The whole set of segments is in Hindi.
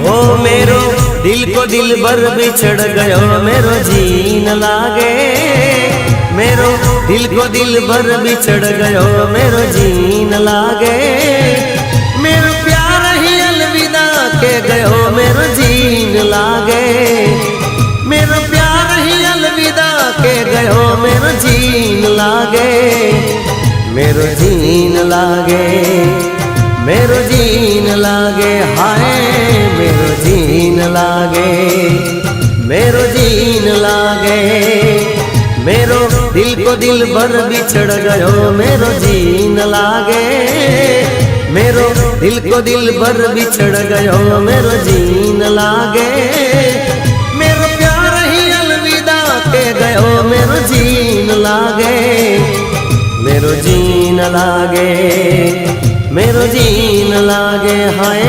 ओ मेरो दिल को दिल भर बिछड़ गयो मेरो जीन लागे। मेरो दिल को दिल भर बिछड़ गयो मेरो जीन लागे। मेरो प्यार ही अलविदा के गयो मेरो जीन लागे। मेरो प्यार ही अलविदा के गयो मेरो जीन लागे। मेरो जीन लागे, मेरो जीन लागे, हाय मेरो जीन लागे, मेरो जीन लागे। मेरो दिल को दिल भर बिछड़ गयो मेरो जीन लागे। मेरो दिल को दिल भर बिछड़ गयो मेरो जीन लागे। मेरो प्यार ही अलविदा के गयो मेरो जीन लागे। मेरो जीन लागे, मेरो जीन लागे, हाय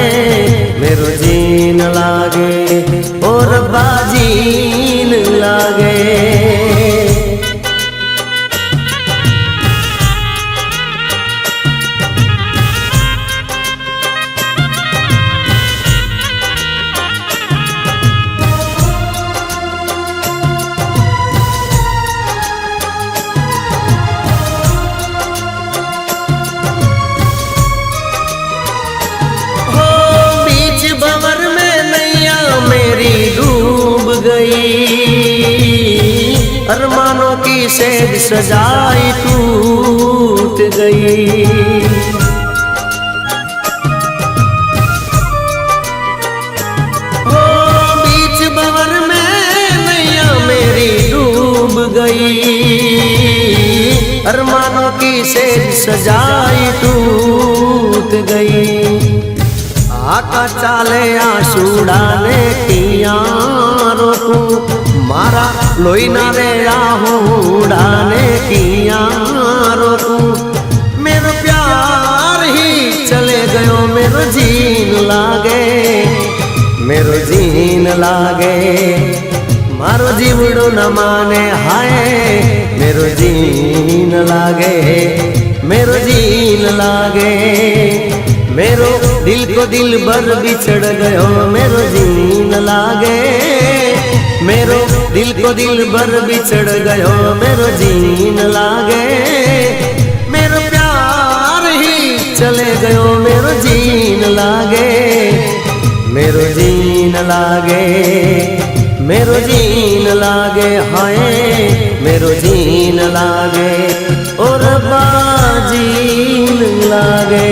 मेरो जीन लागे, और बाजीन लागे। अरमानों की सेज सजाई टूट गई। ओ बीच भंवर में नैया मेरी डूब गई। अरमानों की सेज सजाई टूट गई। आका चाले आंसू डाले कियारों को, मारा लोई ना रे आहू डाले कियारों को। मेरो प्यार ही चले गयो मेरो जीन लागे। मेरो जीन लागे, मारो जीवड़ो न माने, हाय मेरो जीन लागे, मेरो जीन लागे। मेरो दिल को दिल भर बिछड़ गयो मेरो जीन लागे। मेरो दिल को दिल भर बिछड़ गयो मेरो जीन लागे। मेरो प्यार ही चले गयो मेरो जीन लागे। मेरो जीन लागे, मेरो जीन लागे, हाय मेरो जीन लागे, और बाजीन लागे।